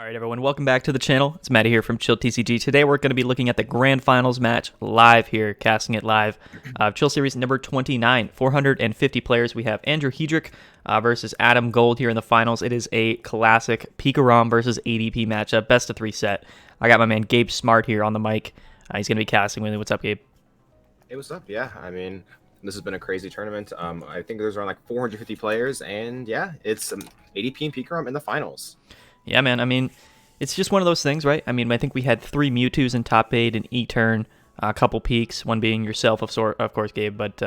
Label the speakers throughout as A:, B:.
A: All right, everyone, welcome back to the channel. It's Matty here from Chill TCG. Today we're going to be looking at the Grand Finals match live here, casting it live. Chill Series number 29, 450 players. We have Andrew Hedrick versus Adam Gold here in the finals. It is a classic Pikarom versus ADP matchup, best of 3 set. I got my man Gabe Smart here on the mic. He's going to be casting with me. What's up, Gabe?
B: Hey, what's up? Yeah, I mean, this has been a crazy tournament. I think there's around like 450 players, and yeah, it's ADP and Pikarom in the finals.
A: Yeah, man. I mean, it's just one of those things, right? I mean, I think we had 3 Mewtwo's in top 8, an E-turn, a couple peaks, one being yourself, of course, Gabe. But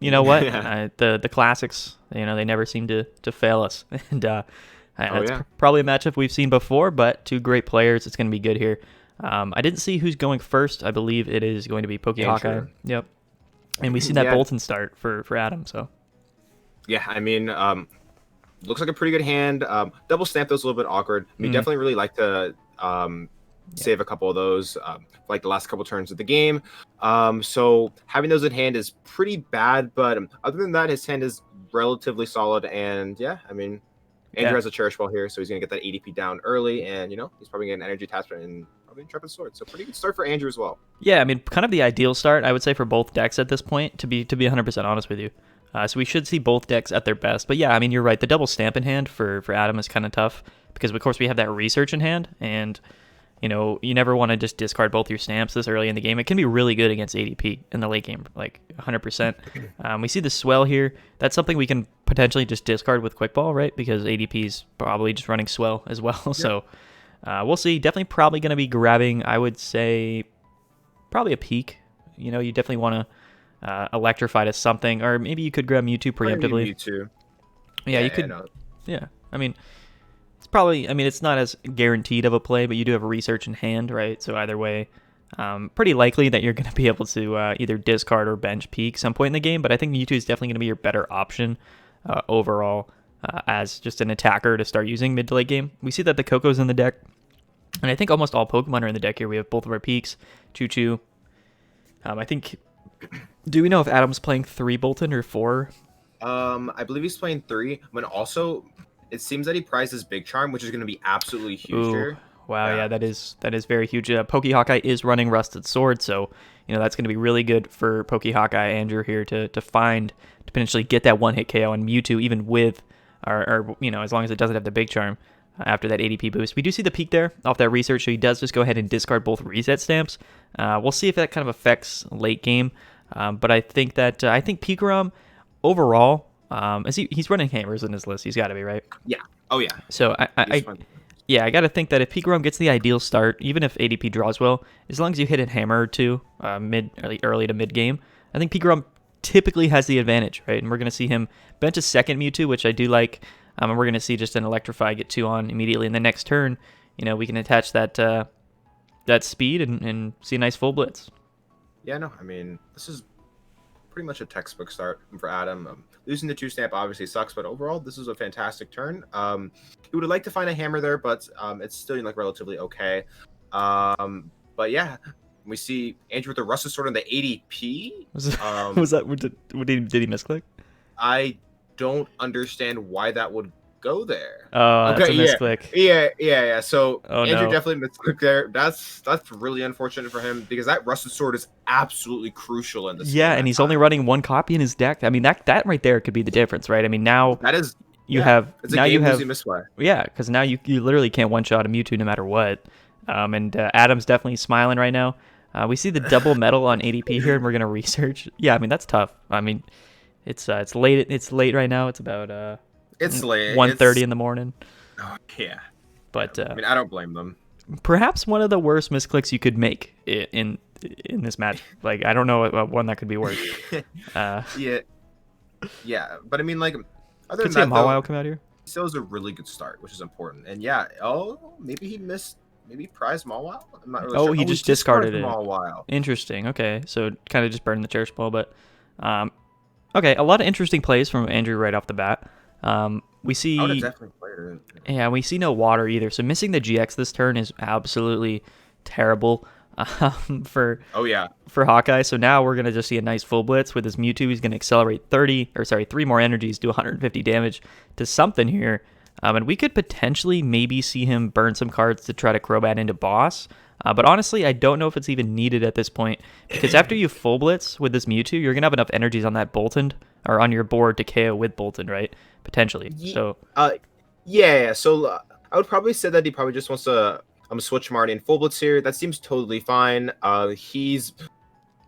A: you know what?
B: Yeah.
A: The classics, you know, they never seem to fail us. And it's
B: Yeah.
A: probably a matchup we've seen before, but 2 great players. It's going to be good here. I didn't see who's going first. I believe it is going to be Hawkeye. Yep. And we see that Boltund start for Adam, so.
B: Yeah, I mean, looks like a pretty good hand. Double stamp those a little bit awkward. We definitely really like to save a couple of those, like the last couple turns of the game. So having those in hand is pretty bad, but other than that, his hand is relatively solid. And yeah, I mean, Andrew has a Cherish Ball here, so he's gonna get that ADP down early, and you know he's probably getting an energy attachment and probably Intrepid Sword. So pretty good start for Andrew as well.
A: Yeah, I mean, kind of the ideal start, I would say, for both decks at this point. To be 100% honest with you. So we should see both decks at their best. But yeah, I mean, you're right. The double stamp in hand for Adam is kind of tough because, of course, we have that research in hand. And, you know, you never want to just discard both your stamps this early in the game. It can be really good against ADP in the late game, like 100%. We see the swell here. That's something we can potentially just discard with Quickball, right? Because ADP is probably just running swell as well. Yeah. So we'll see. Definitely probably going to be grabbing, I would say, probably a peak. You know, you definitely want to electrify to something, or maybe you could grab Mewtwo preemptively.
B: Mewtwo.
A: Yeah, you could. Yeah, I mean, it's probably. I mean, it's not as guaranteed of a play, but you do have a research in hand, right? So either way, pretty likely that you're going to be able to either discard or bench peak some point in the game. But I think Mewtwo is definitely going to be your better option overall as just an attacker to start using mid to late game. We see that the Koko's in the deck, and I think almost all Pokemon are in the deck here. We have both of our peaks, Choo-Choo. I think. Do we know if Adam's playing 3 Boltund or 4?
B: I believe he's playing 3. But also, it seems that he prizes Big Charm, which is going to be absolutely huge here.
A: Wow, yeah, that is very huge. Hawkeye is running Rusted Sword, so you know that's going to be really good for Hawkeye Andrew here to potentially get that one-hit KO on Mewtwo, even with, or you know, as long as it doesn't have the Big Charm after that ADP boost. We do see the peak there off that research, so he does just go ahead and discard both reset stamps. We'll see if that kind of affects late game. But I think that I think Pikarom overall, he's running hammers in his list. He's got to be, right.
B: Yeah. Oh yeah.
A: So I got to think that if Pikarom gets the ideal start, even if ADP draws well, as long as you hit a hammer or 2 early to mid game, I think Pikarom typically has the advantage, right? And we're going to see him bench a second Mewtwo, which I do like, and we're going to see just an Electrify get 2 on immediately in the next turn. You know, we can attach that speed and see a nice full blitz.
B: Yeah, no, I mean, this is pretty much a textbook start for Adam. Losing the 2 stamp obviously sucks, but overall, this is a fantastic turn. He would have liked to find a hammer there, but it's still like relatively okay. But yeah, we see Andrew with the Rusted Sword on the ADP.
A: Did he misclick?
B: I don't understand why that would go there.
A: Oh, that's a misclick.
B: Yeah. So Andrew
A: no.
B: definitely misclicked there. That's really unfortunate for him because that Rusted Sword is absolutely crucial in this.
A: Yeah, and he's only running 1 copy in his deck. I mean, that right there could be the difference, right? I mean, now
B: that is
A: it's now you have
B: misplay.
A: Yeah, because now you literally can't one shot a Mewtwo no matter what. And Adam's definitely smiling right now. We see the double metal on ADP here, and we're gonna research. Yeah, I mean that's tough. I mean, it's late. It's late right now. It's about
B: It's late.
A: 1:30 in the morning.
B: Oh, yeah.
A: But
B: I mean, I don't blame them.
A: Perhaps one of the worst misclicks you could make in this match. Like, I don't know one that could be worse.
B: Yeah. But I mean, like, other
A: than
B: that,
A: Mawile come out here.
B: Still is a really good start, which is important. And yeah, maybe he missed. Maybe prize Mawile. I'm not really sure.
A: He just discarded it.
B: Mawile.
A: Interesting. Okay, so kind of just burned the Cherish Ball, but okay, a lot of interesting plays from Andrew right off the bat. We see,
B: I would have definitely played it.
A: Yeah, we see no water either. So missing the GX this turn is absolutely terrible for Hawkeye. So now we're gonna just see a nice full blitz with his Mewtwo. He's gonna accelerate 3 more energies, do 150 damage to something here. And we could potentially maybe see him burn some cards to try to Crobat into boss. But honestly, I don't know if it's even needed at this point, because after you full blitz with this Mewtwo, you're gonna have enough energies on that Boltund or on your board to KO with Boltund, right? Potentially. So
B: yeah. So I would probably say that he probably just wants to switch Marnie and full blitz here. That seems totally fine. He's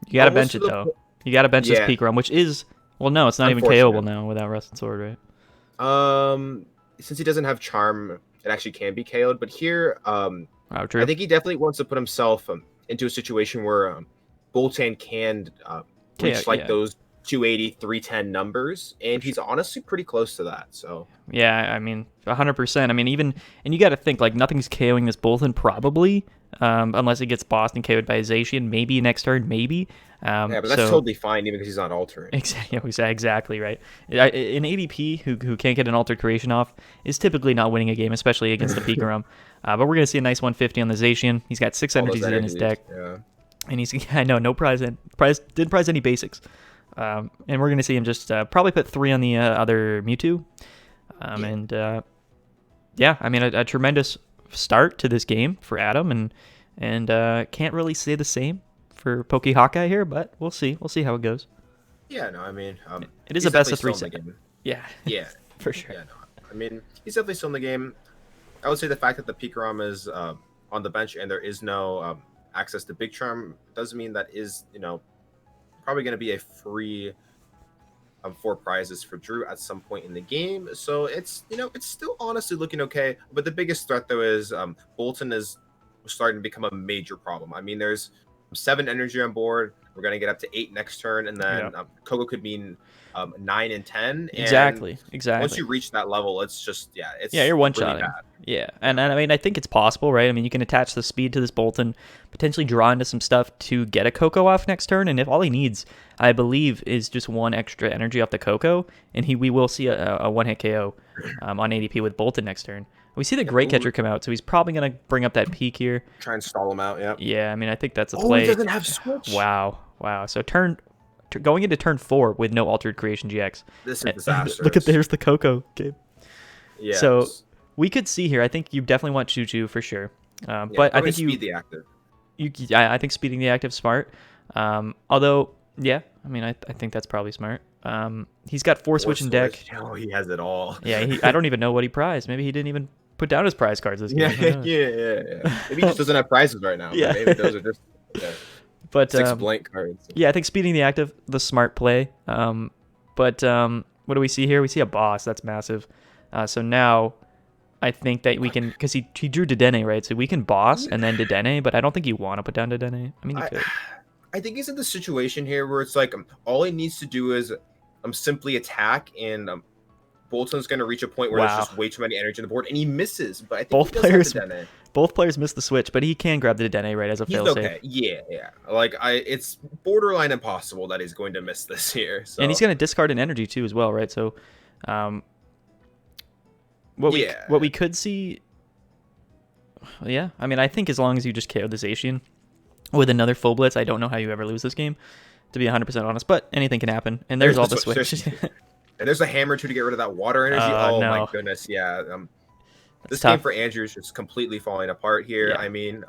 A: you gotta bench it though. You gotta bench this Pikarom, which is no, it's not even KOable now without Rusted Sword,
B: right? Since he doesn't have Charm, it actually can be KO'd. But here,
A: true.
B: I think he definitely wants to put himself into a situation where Boltund can reach those 280, 310 numbers, and he's honestly pretty close to that. So
A: yeah, I mean, 100%. I mean, and you got to think like nothing's KOing this Boltund probably, unless it gets bossed and KO'd by Zacian, maybe next turn, maybe.
B: Yeah, but that's totally fine, even because he's not altering.
A: Exactly right. An ADP who can't get an altered creation off is typically not winning a game, especially against the Pikarom. But we're gonna see a nice 150 on the Zacian. He's got 6 energies in his deck, and he's no prize didn't prize any basics. And we're gonna see him just probably put 3 on the other Mewtwo, and I mean a tremendous start to this game for Adam, and can't really say the same for Poke Hawkeye here, but we'll see how it goes.
B: Yeah, no, I mean,
A: it is a best of 3 set. Yeah, for sure.
B: Yeah, no, I mean, he's definitely still in the game. I would say the fact that the Pikarom is on the bench and there is no access to Big Charm does mean that is probably going to be a free 4 prizes for Drew at some point in the game. So it's it's still honestly looking okay. But the biggest threat though is Boltund is starting to become a major problem. I mean, there's 7 energy on board. We're going to get up to 8 next turn, and then Koko could mean 9 and 10.
A: Exactly.
B: Once you reach that level, it's just
A: you're one shotting. Really, yeah, and I mean I think it's possible, right? I mean you can attach the speed to this Boltund, potentially draw into some stuff to get a Koko off next turn, and if all he needs, I believe, is just 1 extra energy off the Koko, and we will see a 1-hit KO on ADP with Boltund next turn. We see the Great Catcher come out, so he's probably going to bring up that peak here.
B: Try and stall him out, yeah.
A: Yeah, I mean, I think that's a play.
B: He doesn't have Switch.
A: Wow. So going into turn 4 with no Altered Creation GX.
B: This is disastrous.
A: Look there's the Koko game.
B: Yeah.
A: So we could see here, I think you definitely want Choo-Choo for sure. But I think
B: speed the active.
A: I think speeding the active smart. Although, yeah, I mean, I think that's probably smart. He's got 4 switch in deck.
B: Oh, he has it all.
A: Yeah, I don't even know what he prized. Maybe he didn't even put down his prize cards this game.
B: Yeah. Maybe he just doesn't have prizes right now.
A: Yeah.
B: Maybe those are just 6 blank cards.
A: Yeah, I think speeding the active, the smart play. But what do we see here? We see a boss. That's massive. So now I think that we can, because he drew Dedenne, right? So we can boss and then Dedenne, but I don't think you want to put down Dedenne. I mean, you could.
B: I think he's in the situation here where it's like all he needs to do is simply attack, and Boltund's going to reach a point where there's just way too many energy on the board, and he misses. But I think
A: both players miss the switch, but he can grab the Dedenne, right, as a failsafe.
B: Okay, yeah. Like it's borderline impossible that he's going to miss this here. So.
A: And he's going to discard an energy too, as well, right? So, what we could see, yeah. I mean, I think as long as you just KO the Zacian with another full blitz, I don't know how you ever lose this game, to be 100% honest. But anything can happen, and there's all the switch.
B: And there's a hammer too to get rid of that water energy.
A: No.
B: My goodness, yeah. This game for Andrew is just completely falling apart here.
A: Yeah.
B: I mean,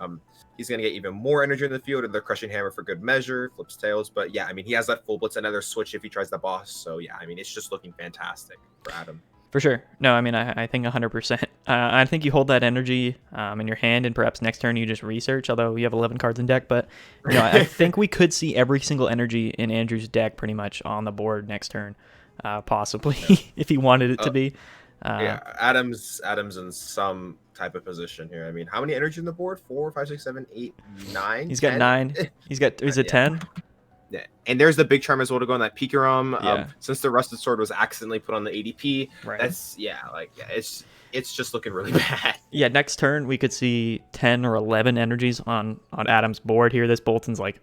B: he's gonna get even more energy in the field, and the Crushing Hammer for good measure, flips tails. But yeah, I mean, he has that full blitz, another switch if he tries the boss. So yeah, I mean, it's just looking fantastic for Adam.
A: For sure. No, I mean, I think 100%. I think you hold that energy in your hand, and perhaps next turn you just research, although you have 11 cards in deck. But I think we could see every single energy in Andrew's deck pretty much on the board next turn, possibly, if he wanted it to be.
B: Adam's in some type of position here. I mean, how many energy on the board? 4, 5, 6, 7, 8, 9.
A: He's got
B: 10?
A: 9. Is it 10?
B: Yeah, and there's the big charm as well to go on that Pikarom. Since the Rusted Sword was accidentally put on the ADP, it's just looking really bad.
A: Yeah, next turn we could see 10 or 11 energies on Adam's board here. This Boltund's like,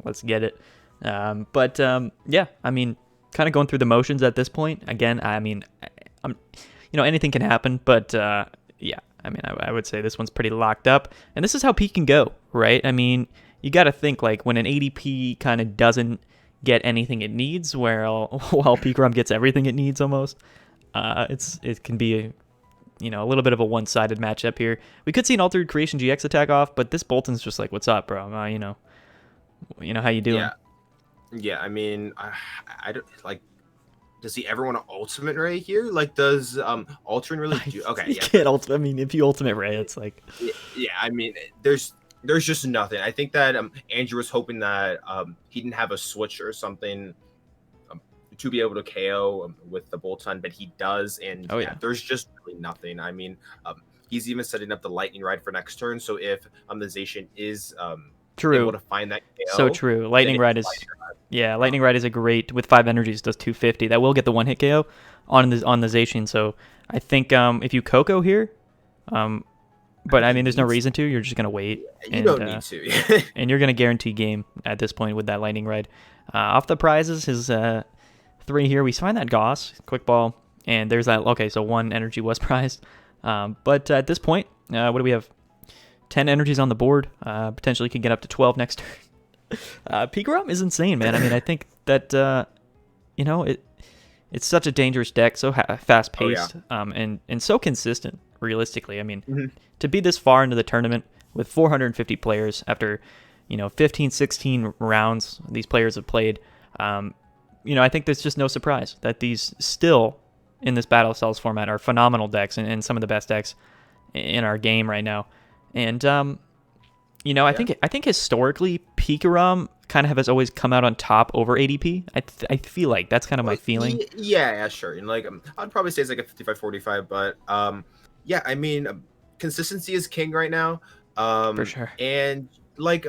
A: let's get it. Yeah, I mean, kind of going through the motions at this point. Again, I mean, anything can happen, but yeah, I mean, I would say this one's pretty locked up, and this is how Pete can go, right? I mean, you got to think like when an ADP kind of doesn't get anything it needs, while Pikarom gets everything it needs almost. It can be a little bit of a one-sided matchup here. We could see an Altered Creation GX attack off, but this Boltund's just like, what's up, bro? How you doing?
B: Yeah. I mean, I don't like. Does he ever want to ultimate Ray here? Like, does Ultron really do? Okay,
A: you
B: yeah.
A: can't ultimate. I mean, if you ultimate Ray, it's like.
B: Yeah. I mean, there's just nothing. I think that Andrew was hoping that he didn't have a switch or something to be able to KO with the Boltund, but he does, and there's just really nothing. I mean, he's even setting up the Lightning Ride for next turn, so if the Zacian is able to find that KO,
A: so true. Lightning Ride is Lightning Ride is a great, with 5 energies, does 250. That will get the one-hit KO on the Zacian, so I think if you Koko here, but I mean, there's no reason to. You're just gonna wait.
B: You don't need to.
A: And you're gonna guarantee game at this point with that Lightning Ride. Off the prizes, his 3 here. We find that Goss Quickball, and there's that. Okay, so 1 energy was prized. But at this point, what do we have? 10 energies on the board. Potentially could get up to 12 next turn. Pikarom is insane, man. I mean, I think that it's such a dangerous deck, so fast paced, and so consistent. Realistically, I mean, to be this far into the tournament with 450 players after 15, 16 rounds these players have played, I think there's just no surprise that these still in this Battle Cells format are phenomenal decks and some of the best decks in our game right now. And I think historically Pikarom kind of has always come out on top over ADP. I feel like that's kind of my feeling.
B: Yeah, sure. And like I'd probably say it's like a 55-45, but I mean, consistency is king right now.
A: For sure.
B: And like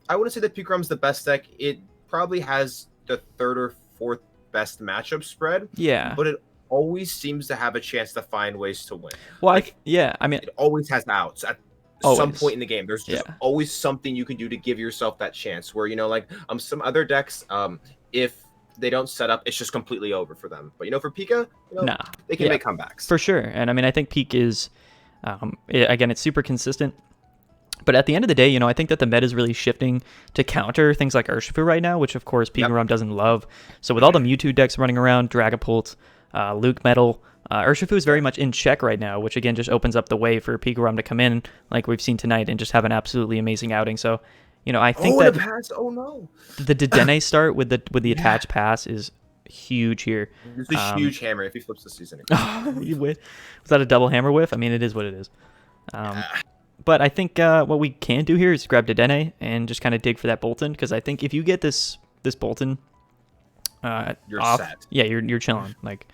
B: I wouldn't say that Pikarom's the best deck. It probably has the 3rd or 4th best matchup spread.
A: Yeah.
B: But it always seems to have a chance to find ways to win.
A: Well, I mean,
B: it always has outs at some point in the game. There's just always something you can do to give yourself that chance. Where some other decks, if they don't set up, it's just completely over for them. But for Pika, they can make comebacks
A: for sure. And I mean, I think Peak is, again, it's super consistent. But at the end of the day, I think that the meta is really shifting to counter things like Urshifu right now, which of course Pikarom doesn't love. So with all the Mewtwo decks running around, Dragapult, Luke Metal, Urshifu is very much in check right now, which again just opens up the way for Pikarom to come in like we've seen tonight and just have an absolutely amazing outing. So, I think that the Dedenne start with the attached pass is huge here.
B: It's a huge hammer if he flips the season.
A: Was that a double hammer whiff? I mean, it is what it is. But I think what we can do here is grab Dedenne and just kind of dig for that Boltund, because I think if you get this Boltund
B: you're
A: off,
B: set.
A: Yeah, you're chilling, like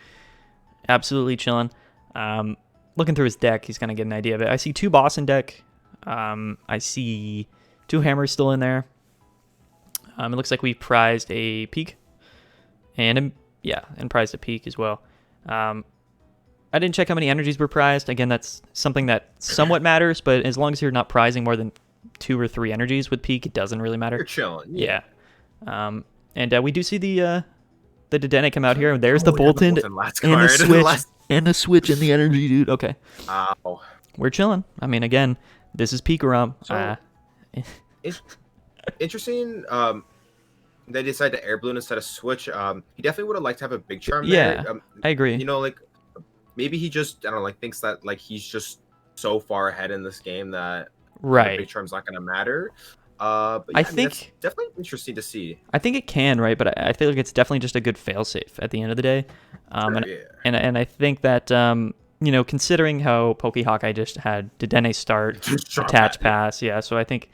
A: absolutely chilling. Looking through his deck, he's gonna get an idea of it. I see 2 boss in deck. I see 2 hammers still in there. It looks like we prized a peak, and prized a peak as well. I didn't check how many energies were prized. Again, that's something that somewhat matters, but as long as you're not prizing more than 2 or 3 energies with peak, it doesn't really matter.
B: You're chilling.
A: Yeah. And we do see the Dedenne come out here, and there's the Boltund and the Switch. And the Switch and the energy, dude. Okay.
B: Wow.
A: We're chilling. I mean, again, this is Pikarom.
B: Interesting. They decided to Air Balloon instead of Switch. He definitely would have liked to have a big charm
A: there.
B: Yeah,
A: I agree.
B: Maybe he just, thinks that, he's just so far ahead in this game that big charm's not going to matter. But I think that's definitely interesting to see.
A: I think it can, right? But I feel like it's definitely just a good failsafe at the end of the day. And I think that, considering how Pokehawk just had Dedenne start, attach pass, so I think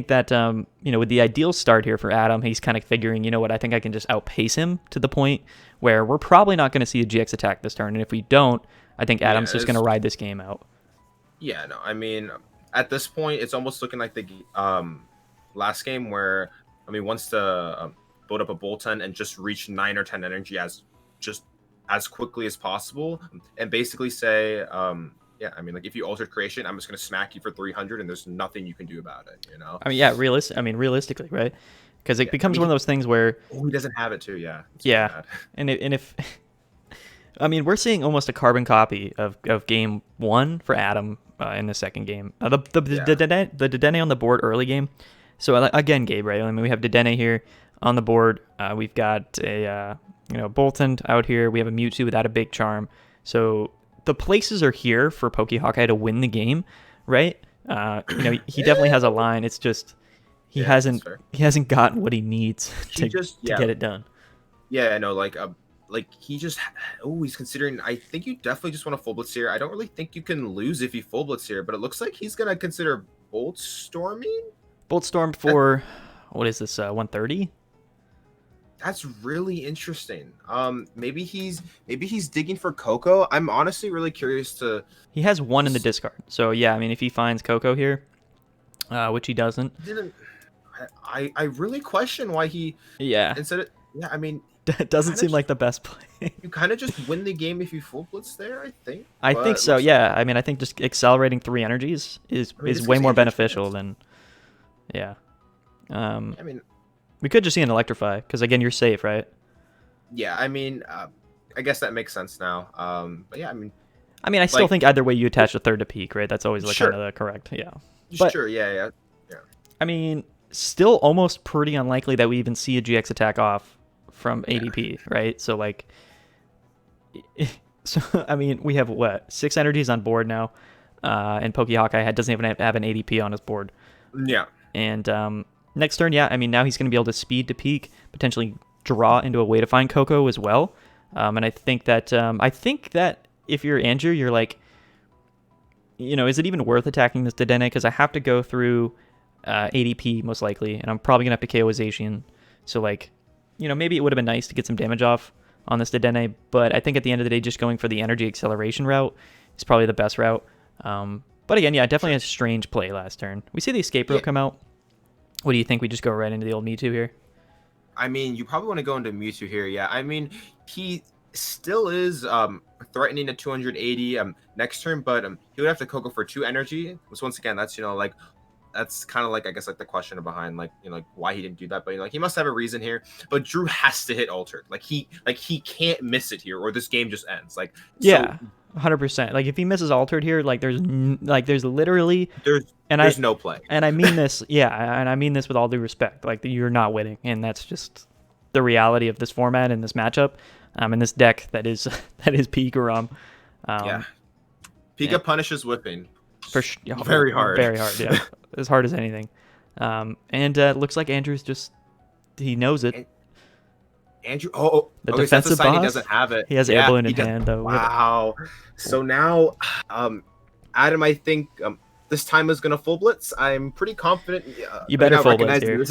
A: that, with the ideal start here for Adam, he's kind of figuring, I think I can just outpace him to the point where we're probably not going to see a GX attack this turn. And if we don't, I think Adam's just going to ride this game out.
B: Yeah, no, I mean, at this point, it's almost looking like the last game where, he wants to build up a Boltund and just reach 9 or 10 energy as quickly as possible. And basically say, if you altered creation, I'm just going to smack you for 300 and there's nothing you can do about it,
A: I mean, realistically, right? Because it becomes one of those things where...
B: he doesn't have it too, yeah.
A: And if... we're seeing almost a carbon copy of game 1 for Adam in the second game. The Dedenne on the board early game. So again, Gabe, right? I mean, we have Dedenne here on the board. We've got a Boltund out here. We have a Mewtwo without a big charm. So the places are here for Hawkeye to win the game, right? He definitely has a line. It's just he hasn't gotten what he needs to get it done.
B: Yeah, no, like he just he's considering. I think you definitely just want to full blitz here. I don't really think you can lose if you full blitz here, but it looks like he's gonna consider Bolt Storming.
A: Bolt Storm for what is this? 130.
B: That's really interesting. Maybe he's digging for Koko. I'm honestly really curious to.
A: He has one in the discard, so yeah. I mean, if he finds Koko here, which he doesn't.
B: I really question why he.
A: Yeah.
B: Instead of I mean.
A: It doesn't seem like the best play.
B: You kind of just win the game if you full blitz there, I think.
A: I think so, yeah. I mean, I think just accelerating 3 energies is way more beneficial than. Yeah. I mean, we could just see an Electrify because again, you're safe, right?
B: Yeah, I mean, I guess that makes sense now. But yeah, I mean,
A: I still think either way you attach a third to peak, right? That's always kind of the correct, yeah.
B: Sure, yeah.
A: I mean, still almost pretty unlikely that we even see a GX attack off from ADP, right? So like, I mean, we have 6 energies on board now, and Hawkeye doesn't even have an ADP on his board.
B: Yeah.
A: And next turn, yeah, I mean, now he's going to be able to speed to peak, potentially draw into a way to find Koko as well. And I think that if you're Andrew, you're like, is it even worth attacking this Dedenne? Because I have to go through ADP most likely, and I'm probably going to have to KO a Zacian. So like, maybe it would have been nice to get some damage off on this Dedenne, but I think at the end of the day, just going for the energy acceleration route is probably the best route. But again, yeah, definitely a strange play last turn. We see the escape rope come out. What do you think? We just go right into the old Mewtwo here?
B: I mean, you probably want to go into Mewtwo here, yeah. I mean, he still is threatening a 280 next turn, but he would have to Koko for 2 energy. Which once again, that's that's kind of like, I guess, like the question behind like why he didn't do that, but like he must have a reason here. But Drew has to hit Altered. Like he can't miss it here, or this game just ends. Like
A: yeah, 100%. Like if he misses Altered here, like there's literally
B: there's no play.
A: And I mean this, yeah, and I mean this with all due respect. Like you're not winning, and that's just the reality of this format and this matchup, and this deck that is Pikarom.
B: Yeah, Pika punishes whipping.
A: Very hard, yeah. As hard as anything. And looks like Andrew's he knows it.
B: Andrew,
A: the defensive boss,
B: he doesn't have it.
A: He has Air Balloon in hand, though.
B: Wow. So now, Adam, I think this time is going to full blitz. I'm pretty confident.
A: You better full blitz here.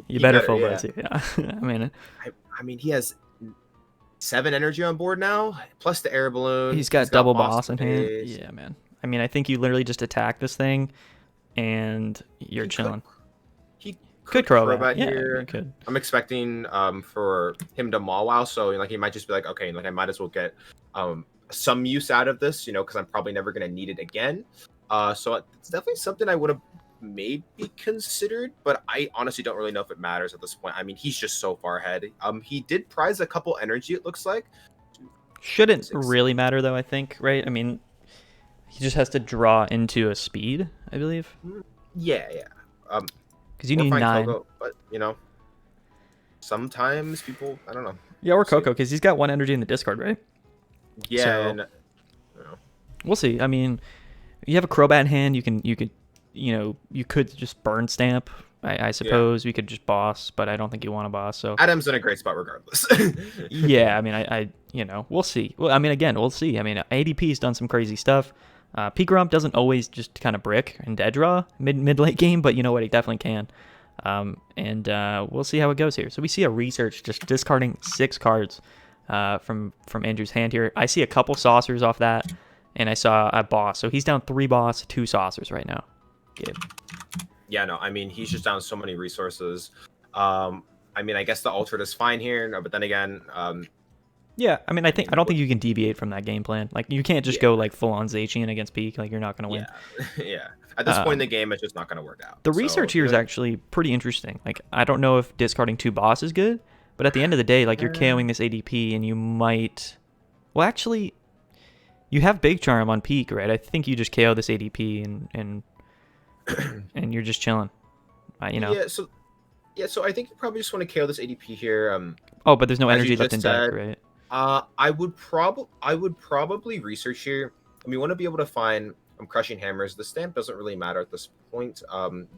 B: You
A: better full blitz here. Yeah.
B: I mean, he has 7 energy on board now, plus the Air Balloon.
A: He's got double boss in hand. Yeah, man. I mean, I think you literally just attack this thing, and you're chilling.
B: He
A: could Crobat
B: here.
A: He could.
B: I'm expecting for him to Maw Wow, so like he might just be like, okay, like I might as well get some use out of this, because I'm probably never gonna need it again. So it's definitely something I would have maybe considered, but I honestly don't really know if it matters at this point. I mean, he's just so far ahead. He did prize a couple energy, it looks like.
A: Shouldn't really matter though, I think, right? I mean, he just has to draw into a speed, I believe.
B: Yeah.
A: Because you need 9.
B: Koko, but sometimes people, I don't know.
A: Yeah, or Koko, because he's got 1 energy in the discard, right?
B: Yeah.
A: So, we'll see. I mean, you have a Crobat in hand. You could just burn stamp. I suppose we could just boss, but I don't think you want to boss. So
B: Adam's in a great spot regardless.
A: Yeah, I mean, I we'll see. Well, I mean, again, we'll see. I mean, ADP's done some crazy stuff. Pikarom doesn't always just kind of brick and dead draw mid late game, but you know what, he definitely can. And we'll see how it goes here. So we see a research just discarding 6 cards from Andrew's hand here. I see a couple saucers off that, and I saw a boss. So he's down 3 boss, 2 saucers right now. Gabe.
B: Yeah, no, I mean, he's just down so many resources. I mean, I guess the Altered is fine here, but then again...
A: yeah, I mean, I don't think you can deviate from that game plan. Like, you can't just go, like, full-on Zacian against Peak. Like, you're not going to win.
B: Yeah. At this point in the game, it's just not going to work out.
A: The research here is actually pretty interesting. Like, I don't know if discarding 2 boss is good, but at the end of the day, like, you're KOing this ADP, and you might... Well, actually, you have Big Charm on Peak, right? I think you just KO this ADP, and you're just chilling.
B: Yeah, so I think you probably just want to KO this ADP here.
A: But there's no energy left in deck, right?
B: I would probably research here. we want to be able to find Crushing Hammers. The stamp doesn't really matter at this point.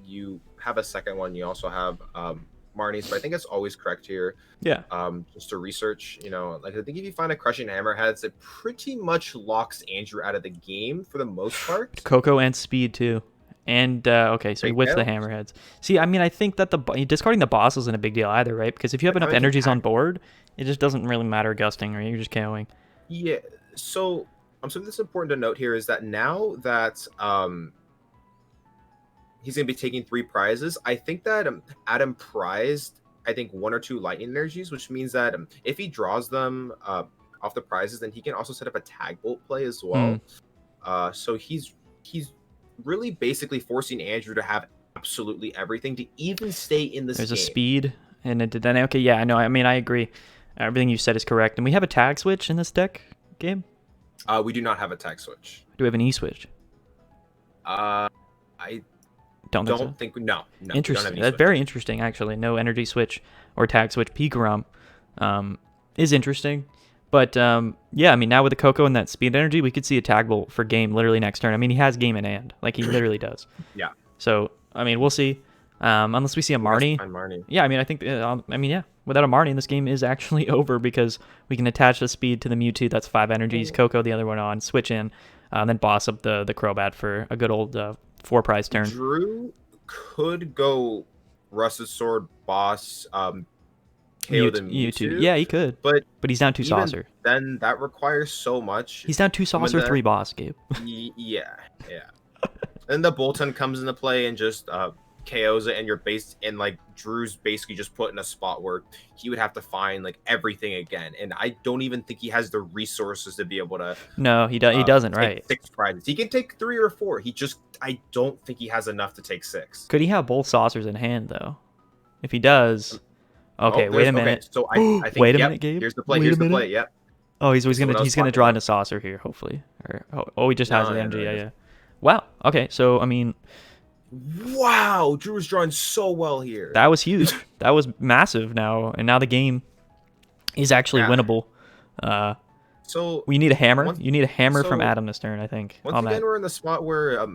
B: You have a second one. You also have Marnie's, but I think it's always correct here.
A: Yeah.
B: Just to research, like I think if you find a Crushing Hammerheads, it pretty much locks Andrew out of the game for the most part.
A: Koko and speed too. And okay, so with the hammerheads. See, I mean, I think that discarding the boss isn't a big deal either, right? Because if you have enough energies on board, it just doesn't really matter gusting, right? You're just KOing.
B: Yeah. So something that's important to note here is that now that he's gonna be taking 3 prizes, I think that Adam prized, I think 1 or 2 lightning energies, which means that if he draws them off the prizes, then he can also set up a tag bolt play as well. So he's really basically forcing Andrew to have absolutely everything to even stay in this game.
A: There's a speed and a Dedenne. Okay, yeah, I know. I mean, I agree. Everything you said is correct. And we have a tag switch in this deck game?
B: We do not have a tag switch.
A: Do we have an E-switch?
B: I don't think no.
A: Interesting. That's very interesting, actually. No energy switch or tag switch. Pikarom is interesting. But, yeah, I mean, now with the Koko and that speed energy, we could see a tag bolt for game literally next turn. I mean, he has game in hand. Like, he literally does.
B: Yeah.
A: So, I mean, we'll see. Unless we see a Marnie. Yeah, I mean, I think, yeah, without a Marnie, this game is actually over because we can attach the speed to the Mewtwo. That's 5 energies. Koko, the other one on. Switch in. Then boss up the Crobat for a good old 4-prize turn.
B: Drew could go Rusted Sword, boss, KO the Mewtwo.
A: Yeah, he could. But he's down 2 saucer.
B: Then that requires so much.
A: He's down 2 saucer, 3 boss, Gabe.
B: Yeah. Then the Boltund comes into play and just KOs it, and you're like Drew's basically just put in a spot where he would have to find like everything again. And I don't even think he has the resources to be able to.
A: No, he doesn't. Right.
B: 6 prizes. He can take 3 or 4. I don't think he has enough to take 6.
A: Could he have both saucers in hand though? If he does. Okay, wait a minute.
B: Okay, so I think,
A: wait a minute, Gabe.
B: Here's the play. Here's the play. Yep.
A: Oh, he's gonna draw into saucer here, hopefully. Or he just has the energy. Yeah. Wow. Okay, so I mean.
B: Wow, Drew was drawing so well here.
A: That was huge. That was massive. Now the game is actually winnable.
B: So
A: we need a hammer. You need a hammer from Adam this turn, I think.
B: Once again, we're in the spot where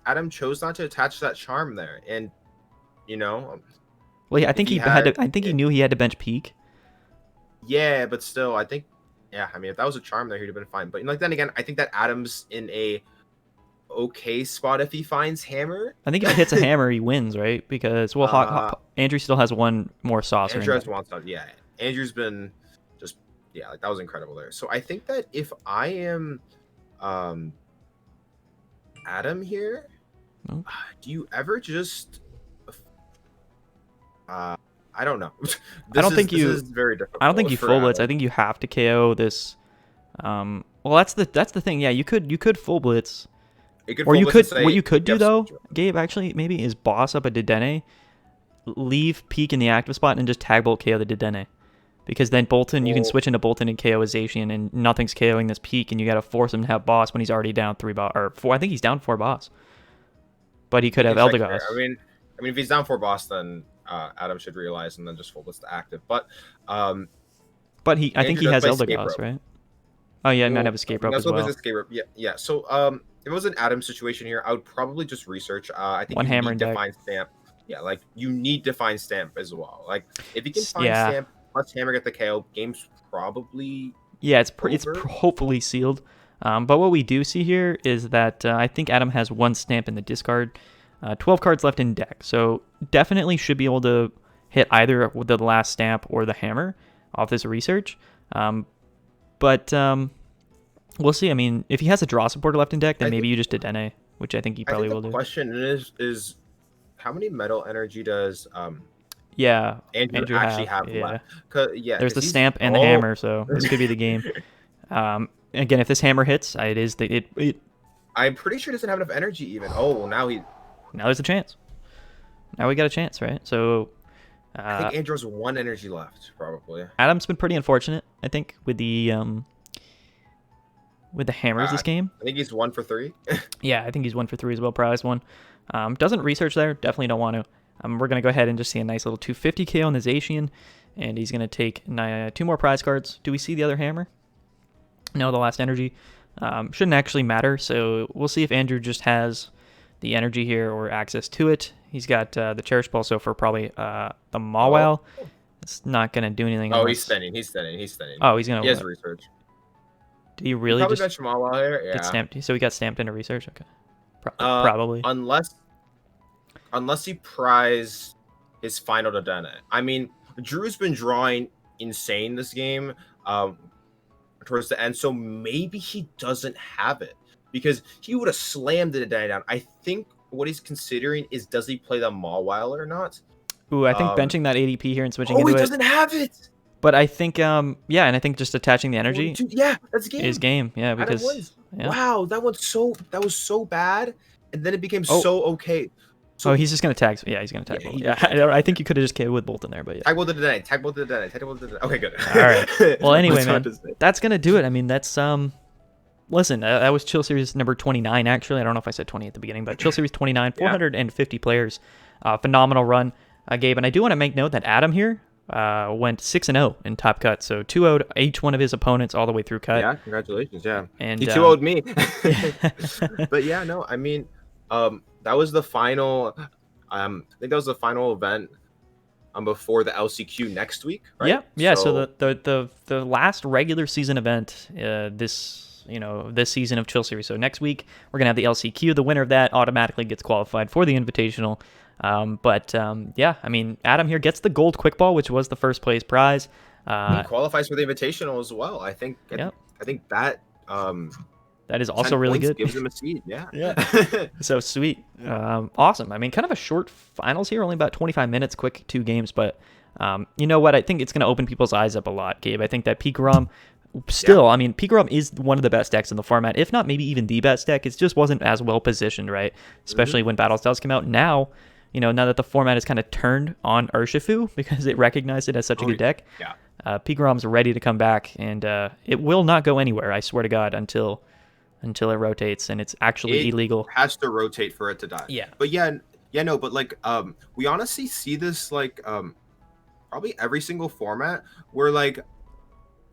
B: Adam chose not to attach that charm there, and
A: well, yeah, I think he had to. I think he knew he had to bench Peak.
B: Yeah, but still, I think, I mean, if that was a charm there, he'd have been fine. But then again, I think that Adam's in a okay spot if he finds hammer.
A: I think if he hits a hammer, he wins, right? Because Andrew still has 1 more saucer.
B: Andrew has 1 saucer. Yeah, Andrew's been just like that was incredible there. So I think that if I am Adam here, do you ever just I don't know. This is very difficult.
A: I don't think you full blitz. I think you have to KO this. Well, that's the thing. Yeah, you could full blitz. What you could do though, Gabe, actually maybe is boss up a Dedenne, leave Peak in the active spot, and just tag bolt KO the Dedenne. Because then Boltund, you can switch into Boltund and KO a Zacian, and nothing's KOing this Peak, and you got to force him to have boss when he's already down 3 boss or 4. I think he's down 4 boss. But he could have Eldegoss.
B: I mean, if he's down 4 boss, then Adam should realize and then just full blitz to active. But
A: I think he has Eldegoss, right? Oh yeah, he might have escape rope as well.
B: Yeah. So if it was an Adam situation here, I would probably just research. I think
A: 1 hammer and
B: define stamp. Yeah, like you need define stamp as well. Like if you can find stamp plus hammer get the KO, game's probably
A: it's hopefully sealed. But what we do see here is that I think Adam has 1 stamp in the discard, 12 cards left in deck. So definitely should be able to hit either with the last stamp or the hammer off this research. But we'll see. I mean, if he has a draw supporter left in deck, then maybe you just Dedenne, which I think he probably will do.
B: The question is how many metal energy does
A: Andrew
B: actually have left?
A: There's the stamp and the hammer, so this could be the game. Again, if this hammer hits,
B: I'm pretty sure he doesn't have enough energy even. Oh, now
A: there's a chance. Now we got a chance, right? So
B: I think Andrew has 1 energy left, probably.
A: Adam's been pretty unfortunate, I think, with the hammers this game.
B: I think he's 1 for 3.
A: Yeah, I think he's 1 for 3 as well, prize 1. Doesn't research there, definitely don't want to. We're going to go ahead and just see a nice little 250 KO on the Zacian, and he's going to take 2 more prize cards. Do we see the other hammer? No, the last energy. Shouldn't actually matter. So we'll see if Andrew just has the energy here or access to it. He's got the Cherish Ball, so for probably the Mawile, it's not going to do anything.
B: Oh,
A: unless...
B: he's thinning. He's thinning. He's thinning.
A: Oh, he's going to...
B: He has research.
A: Did he really
B: probably
A: just...
B: bench Mawile here? Yeah.
A: Get stamped? So he got stamped into research? Okay. Probably.
B: Unless he prized his final Dedenne. I mean, Drew's been drawing insane this game towards the end, so maybe he doesn't have it because he would have slammed the Dedenne down. I think what he's considering is, does he play the Mawile or not?
A: Ooh, I think benching that ADP here and switching into it.
B: Oh, he doesn't have it!
A: But I think, yeah, and I think just attaching the energy
B: that's game.
A: Is game, yeah, because... Yeah.
B: Wow, that was so bad, and then it became so okay. So,
A: he's just going to tag. Yeah, he's going to tag. Yeah, I think you could have just KO'd with Boltund there, but yeah.
B: Tag Boltund Dedenne. Tag Boltund Dedenne. Tag Boltund Dedenne. Okay, good.
A: All right. Well, anyway, man, that's going to do it. I mean, that's... Listen, that was Chill Series number 29, actually. I don't know if I said 20 at the beginning, but Chill Series 29, 450 players. Phenomenal run, Gabe. And I do want to make note that Adam here went 6-0 in top cut. So 2-0'd each one of his opponents all the way through cut.
B: Yeah, congratulations, yeah.
A: And
B: he 2-0'd me. But yeah, no, I mean, that was the final... I think that was the final event before the LCQ next week, right?
A: Yeah. So the last regular season event this season of Chill Series. So next week we're gonna have the LCQ. The winner of that automatically gets qualified for the Invitational. Yeah, I mean, Adam here gets the gold quickball, which was the first place prize.
B: He qualifies for the Invitational as well. I think that
A: that is also really good.
B: Gives him a seed. Yeah.
A: So sweet. Awesome. I mean, kind of a short finals here, only about 25 minutes, quick 2 games, but you know what? I think it's going to open people's eyes up a lot, Gabe. I think that Pikarom still, I mean, Pikarom is one of the best decks in the format, if not maybe even the best deck. It just wasn't as well positioned, right? Especially when Battle Styles came out. Now, now that the format is kind of turned on Urshifu because it recognized it as such a good deck, Pikarom's ready to come back, and it will not go anywhere, I swear to God, until it rotates and it's actually illegal.
B: It has to rotate for it to die.
A: Yeah.
B: But but like we honestly see this like probably every single format where like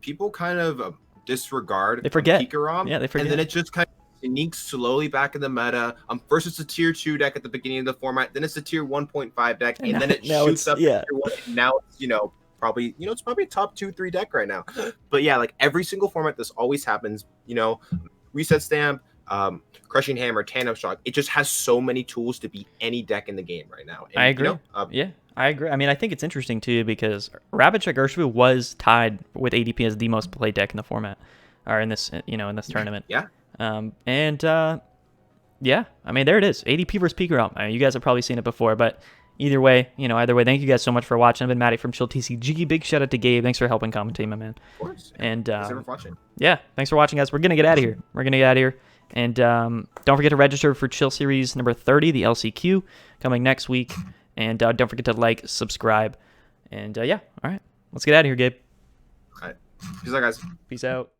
B: people kind of disregard
A: they forget
B: Pikarom,
A: they forget,
B: and then it just kind of sneaks slowly back in the meta. First it's a tier 2 deck at the beginning of the format, then it's a tier 1.5 deck, and then it shoots up to tier 1, and now it's probably it's probably a top 2-3 deck right now. But yeah, like every single format this always happens. Reset Stamp, Crushing Hammer, Tandem Shock. It just has so many tools to beat any deck in the game right now. And,
A: I agree. I agree. I mean, I think it's interesting too because Rabbit Check Urshifu was tied with ADP as the most played deck in the format, or in this in this tournament.
B: Yeah.
A: Yeah. I mean, there it is. ADP versus Pikarom. I mean, you guys have probably seen it before, but either way, thank you guys so much for watching. I've been Matty from Chill TCG. Big shout out to Gabe. Thanks for helping commentate, my man.
B: Of course.
A: And
B: thanks for watching.
A: Yeah, thanks for watching, guys. We're gonna get out of here. And don't forget to register for Chill Series number 30, the LCQ, coming next week. And don't forget to like, subscribe, and all right, let's get out of here, Gabe.
B: All right, peace out, guys.
A: Peace out.